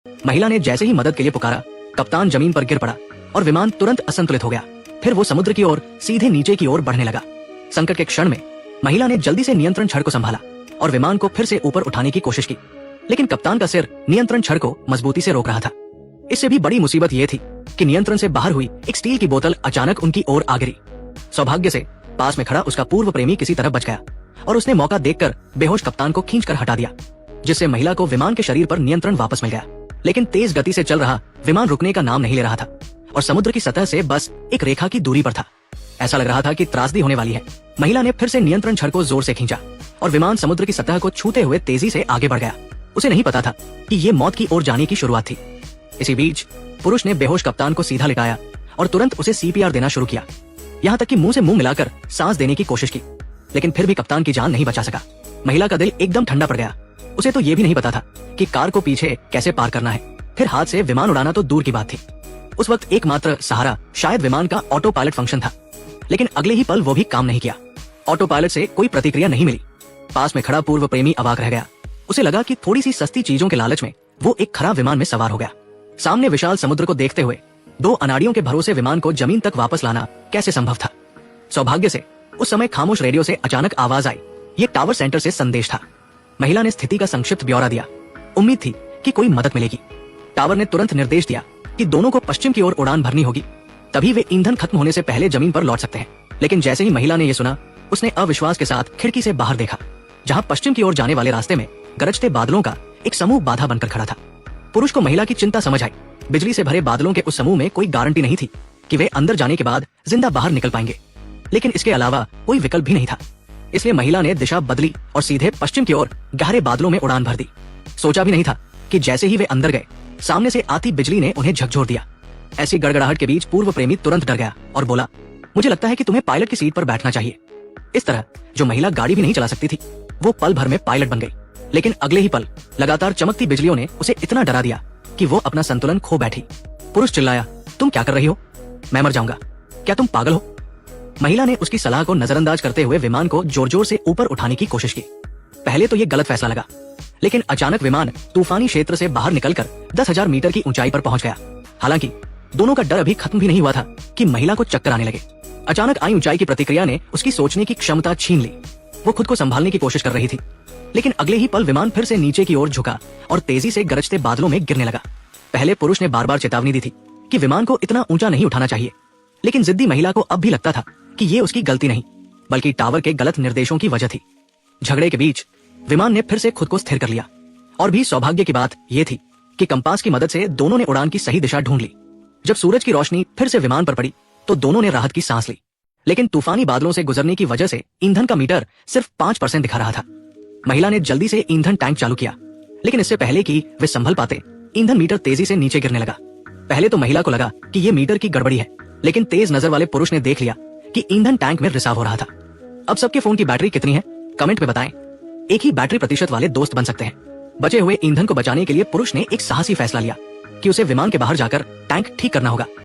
महिला ने जैसे ही मदद के लिए पुकारा, कप्तान जमीन पर गिर पड़ा और विमान तुरंत असंतुलित हो गया। फिर वो समुद्र की ओर सीधे नीचे की ओर बढ़ने लगा। संकट के क्षण में महिला ने जल्दी से नियंत्रण छड़ को संभाला और विमान को फिर से ऊपर उठाने की कोशिश की, लेकिन कप्तान का सिर नियंत्रण छड़ को मजबूती से रोक रहा था। इससे भी बड़ी मुसीबत ये थी कि नियंत्रण से बाहर हुई एक स्टील की बोतल अचानक उनकी ओर आ गिरी। सौभाग्य से पास में खड़ा उसका पूर्व प्रेमी किसी तरह बच गया और उसने मौका देखकर बेहोश कप्तान को खींचकर हटा दिया, जिससे महिला को विमान के शरीर पर नियंत्रण वापस मिल गया। लेकिन तेज गति से चल रहा विमान रुकने का नाम नहीं ले रहा था और समुद्र की सतह से बस एक रेखा की दूरी पर था। ऐसा लग रहा था कि त्रासदी होने वाली है। महिला ने फिर से नियंत्रण छड़ को जोर से खींचा और विमान समुद्र की सतह को छूते हुए तेजी से आगे बढ़ गया। उसे नहीं पता था कि ये मौत की ओर जाने की शुरुआत थी। इसी बीच पुरुष ने बेहोश कप्तान को सीधा लिटाया और तुरंत उसे सीपीआर देना शुरू किया, यहाँ तक कि मुंह से मुंह मिलाकर सांस देने की कोशिश की, लेकिन फिर भी कप्तान की जान नहीं बचा सका। महिला का दिल एकदम ठंडा पड़ गया। उसे तो ये भी नहीं पता था कि कार को पीछे कैसे पार करना है, फिर हाथ से विमान उड़ाना तो दूर की बात थी। उस वक्त एकमात्र सहारा शायद विमान का ऑटो पायलट फंक्शन था, लेकिन अगले ही पल वो भी काम नहीं किया। ऑटो पायलट से कोई प्रतिक्रिया नहीं मिली। पास में खड़ा पूर्व प्रेमी अवाक रह गया। उसे लगा कि थोड़ी सी सस्ती चीजों के लालच में वो एक खराब विमान में सवार हो गया। सामने विशाल समुद्र को देखते हुए दो अनाड़ियों के भरोसे विमान को जमीन तक वापस लाना कैसे संभव था। सौभाग्य से उस समय खामोश रेडियो से अचानक आवाज आई। ये टावर सेंटर से संदेश था। महिला ने स्थिति का संक्षिप्त ब्यौरा दिया। उम्मीद थी कि कोई मदद मिलेगी। टावर ने तुरंत निर्देश दिया कि दोनों को पश्चिम की ओर उड़ान भरनी होगी, तभी वे ईंधन खत्म होने से पहले जमीन पर लौट सकते हैं। लेकिन जैसे ही महिला ने यह सुना, उसने अविश्वास के साथ खिड़की से बाहर देखा, जहां पश्चिम की ओर जाने वाले रास्ते में गरजते बादलों का एक समूह बाधा बनकर खड़ा था। पुरुष को महिला की चिंता समझ आई। बिजली से भरे बादलों के उस समूह में कोई गारंटी नहीं थी कि वे अंदर जाने के बाद जिंदा बाहर निकल पाएंगे, लेकिन इसके अलावा कोई विकल्प भी नहीं था। इसलिए महिला ने दिशा बदली और सीधे पश्चिम की ओर गहरे बादलों में उड़ान भर दी। सोचा भी नहीं था कि जैसे ही वे अंदर गए, सामने से आती बिजली ने उन्हें झकझोर दिया। ऐसी गड़गड़ाहट के बीच पूर्व प्रेमी तुरंत डर गया और बोला, मुझे लगता है कि तुम्हें पायलट की सीट पर बैठना चाहिए। इस तरह जो महिला गाड़ी भी नहीं चला सकती थी, वो पल भर में पायलट बन गई। लेकिन अगले ही पल लगातार चमकती बिजलियों ने उसे इतना डरा दिया कि वो अपना संतुलन खो बैठी। पुरुष चिल्लाया, तुम क्या कर रही हो? मैं मर जाऊंगा। क्या तुम पागल हो? महिला ने उसकी सलाह को नजरअंदाज करते हुए विमान को जोर जोर से ऊपर उठाने की कोशिश की। पहले तो ये गलत फैसला लगा, लेकिन अचानक विमान तूफानी क्षेत्र से बाहर निकलकर 10,000 मीटर की ऊंचाई पर पहुंच गया। हालांकि दोनों का डर अभी खत्म भी नहीं हुआ था कि महिला को चक्कर आने लगे। अचानक आई ऊंचाई की प्रतिक्रिया ने उसकी सोचने की क्षमता छीन ली। वो खुद को संभालने की कोशिश कर रही थी, लेकिन अगले ही पल विमान फिर से नीचे की ओर झुका और तेजी से गरजते बादलों में गिरने लगा। पहले पुरुष ने बार बार चेतावनी दी थी कि विमान को इतना ऊंचा नहीं उठाना चाहिए, लेकिन जिद्दी महिला को अब भी लगता था कि ये उसकी गलती नहीं, बल्कि टावर के गलत निर्देशों की वजह थी। झगड़े के बीच विमान ने फिर से खुद को स्थिर कर लिया, और भी सौभाग्य की बात यह थी कि कंपास की मदद से दोनों ने उड़ान की सही दिशा ढूंढ ली। जब सूरज की रोशनी फिर से विमान पर पड़ी तो दोनों ने राहत की सांस ली, लेकिन तूफानी बादलों से गुजरने की वजह से ईंधन का मीटर सिर्फ 5% दिखा रहा था। महिला ने जल्दी से ईंधन टैंक चालू किया, लेकिन इससे पहले कि वे संभल पाते, ईंधन मीटर तेजी से नीचे गिरने लगा। पहले तो महिला को लगा कि ये मीटर की गड़बड़ी है, लेकिन तेज नजर वाले पुरुष ने देख लिया कि ईंधन टैंक में रिसाव हो रहा था। अब सबके फोन की बैटरी कितनी है, कमेंट में बताएं। एक ही बैटरी प्रतिशत वाले दोस्त बन सकते हैं। बचे हुए ईंधन को बचाने के लिए पुरुष ने एक साहसी फैसला लिया कि उसे विमान के बाहर जाकर टैंक ठीक करना होगा।